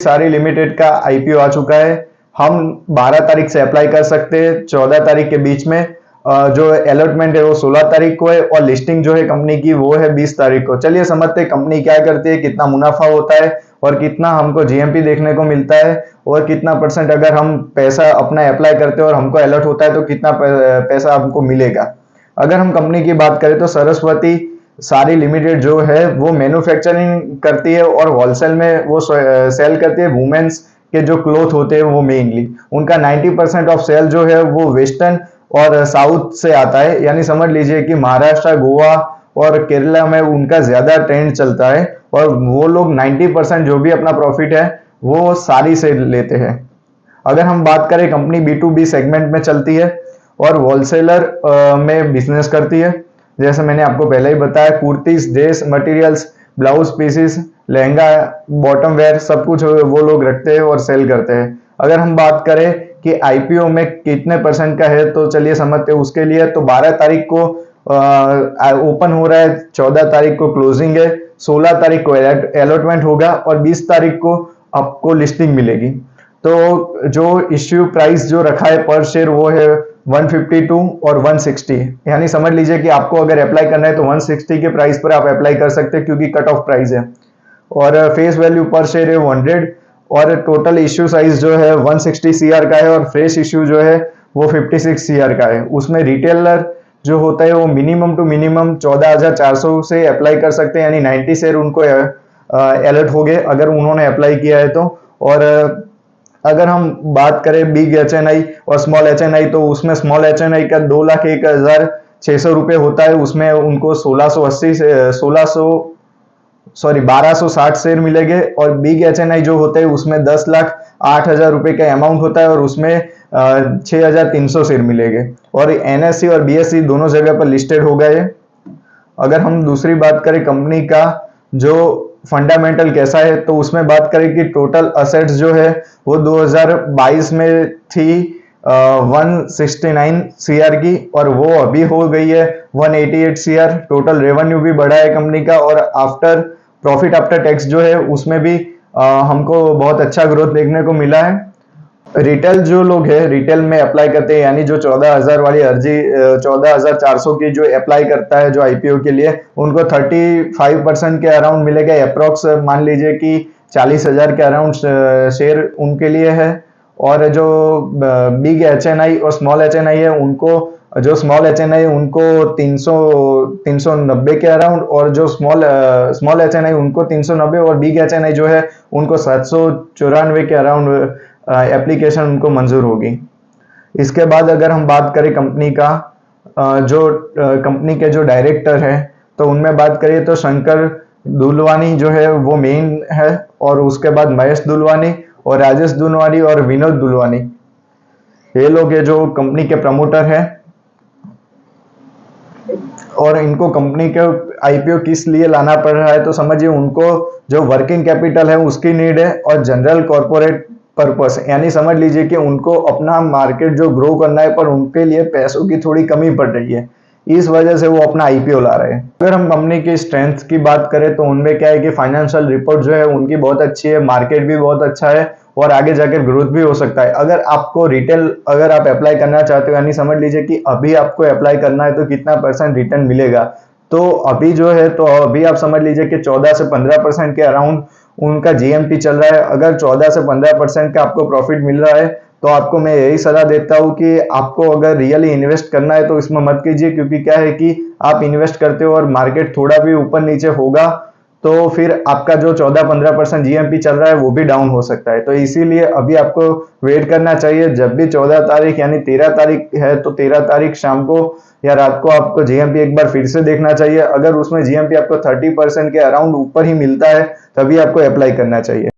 सारी लिमिटेड का आईपीओ आ चुका है। हम 12 तारीख से अप्लाई कर सकते हैं, 14 तारीख के बीच में। जो अलॉटमेंट है वो 16 तारीख को है और लिस्टिंग जो है कंपनी की वो है 20 तारीख को। चलिए समझते हैं कंपनी क्या करती है, कितना मुनाफा होता है और कितना हमको जीएमपी देखने को मिलता है और कितना परसेंट अगर हम पैसा अपना अप्लाई करते हैं और हमको अलॉट होता है तो कितना पैसा हमको मिलेगा। अगर हम कंपनी की बात करें तो सरस्वती सारी लिमिटेड जो है वो मैन्युफैक्चरिंग करती है और होलसेल में वो सेल करती है वुमेन्स के जो क्लोथ होते हैं वो मेनली। उनका 90% ऑफ सेल जो है वो वेस्टर्न और साउथ से आता है, यानी समझ लीजिए कि महाराष्ट्र, गोवा और केरला में उनका ज्यादा ट्रेंड चलता है और वो लोग 90% जो भी अपना प्रॉफिट है वो साड़ी से लेते हैं। अगर हम बात करें कंपनी B2B सेगमेंट में चलती है और होलसेलर में बिजनेस करती है। जैसे मैंने आपको पहले ही बताया, kurtis, dress materials, blouse pieces, lehenga, bottom wear सब कुछ वो लोग रखते हैं और सेल करते हैं। अगर हम बात करें कि आईपीओ में कितने परसेंट का है तो चलिए समझते हैं उसके लिए। तो 12 तारीख को ओपन हो रहा है, 14 तारीख को क्लोजिंग है, 16 तारीख को अलॉटमेंट होगा और 20 तारीख को आपको लिस्टिंग मिलेगी। तो जो इश्यू प्राइस जो रखा है पर शेयर वो है 152 और 160, यानी समझ लीजिए कि आपको अगर अप्लाई करना है तो 160 के प्राइस पर आप अप्लाई कर सकते हैं क्योंकि कट ऑफ प्राइस है। और फेस वैल्यू पर शेयर है 100 और टोटल इश्यू साइज जो है 160 सीआर का है और फ्रेश इश्यू जो है वो 56 सीआर का है। उसमें रिटेलर जो होता है वो मिनिमम टू मिनिमम 14,400 से अप्लाई कर सकते हैं, यानी 90 शेयर उनको अलर्ट हो गए अगर उन्होंने अप्लाई किया है तो। और अगर हम बात करें बिग एचएनआई और स्मॉल एचएनआई तो उसमें स्मॉल एचएनआई का 2,01,600 रुपये होता है, उसमें उनको 1260 शेयर मिलेंगे। और बिग एचएनआई जो होते हैं उसमें 10,08,000 रुपये का अमाउंट होता है और उसमें 6,300 शेयर मिलेंगे। और एनएससी और बीएससी दोनों जगह पर लिस्टेड हो गए। अगर हम दूसरी बात करें कंपनी का जो फंडामेंटल कैसा है तो उसमें बात करें कि टोटल असेट्स जो है वो 2022 में थी 169 सीआर की और वो अभी हो गई है 188 सीआर। टोटल रेवेन्यू भी बढ़ा है कंपनी का और आफ्टर प्रॉफिट आफ्टर टैक्स जो है उसमें भी हमको बहुत अच्छा ग्रोथ देखने को मिला है। रिटेल जो लोग है रिटेल में अप्लाई करते हैं, यानी जो 14,000 वाली अर्जी 14,400 की जो अप्लाई करता है जो आईपीओ के लिए, उनको 35% के अराउंड मिलेगा अप्रोक्स। मान लीजिए कि 40,000 के अराउंड शेयर उनके लिए है। और जो बिग एचएनआई और स्मॉल एचएनआई है उनको, जो स्मॉल एचएनआई उनको 390 के अराउंड और जो स्मॉल एचएनआई उनको 390 और बिग एचएनआई जो है उनको 794 के अराउंड एप्लीकेशन उनको मंजूर होगी। इसके बाद अगर हम बात करें कंपनी का जो कंपनी के जो डायरेक्टर है तो उनमें बात करिए तो शंकर दुलवानी जो है वो मेन है और उसके बाद महेश दुलवानी और राजेश दुलवानी और विनोद दुलवानी, ये लोग है जो कंपनी के प्रमोटर है। और इनको कंपनी के आईपीओ किस लिए लाना पड़ रहा है तो समझिए उनको जो वर्किंग कैपिटल है उसकी नीड है और जनरल कॉर्पोरेट पर्पस, यानी समझ लीजिए कि उनको अपना मार्केट जो ग्रो करना है पर उनके लिए पैसों की थोड़ी कमी पड़ रही है, इस वजह से वो अपना आईपीओ ला रहे हैं। अगर हम कंपनी की स्ट्रेंथ की बात करें तो उनमें क्या है कि फाइनेंशियल रिपोर्ट जो है उनकी बहुत अच्छी है, मार्केट भी बहुत अच्छा है और आगे जाकर ग्रोथ भी हो सकता है। अगर आपको रिटेल अगर आप अप्लाई करना चाहते हो, यानी समझ लीजिए कि अभी आपको अप्लाई करना है तो कितना परसेंट रिटर्न मिलेगा, तो अभी जो है तो अभी आप समझ लीजिए कि 14 से 15% के अराउंड उनका जीएमपी चल रहा है। अगर 14 से 15% का आपको प्रॉफिट मिल रहा है तो आपको मैं यही सलाह देता हूं कि आपको अगर रियली इन्वेस्ट करना है तो इसमें मत कीजिए, क्योंकि क्या है कि आप इन्वेस्ट करते हो और मार्केट थोड़ा भी ऊपर नीचे होगा तो फिर आपका जो 14-15% जीएमपी चल रहा है वो भी डाउन हो सकता है। तो इसीलिए अभी आपको वेट करना चाहिए। जब भी 14 तारीख यानी 13 तारीख है तो 13 तारीख शाम को या रात को आपको जीएमपी एक बार फिर से देखना चाहिए। अगर उसमें जीएमपी आपको 30% के अराउंड ऊपर ही मिलता है तभी आपको अप्लाई करना चाहिए।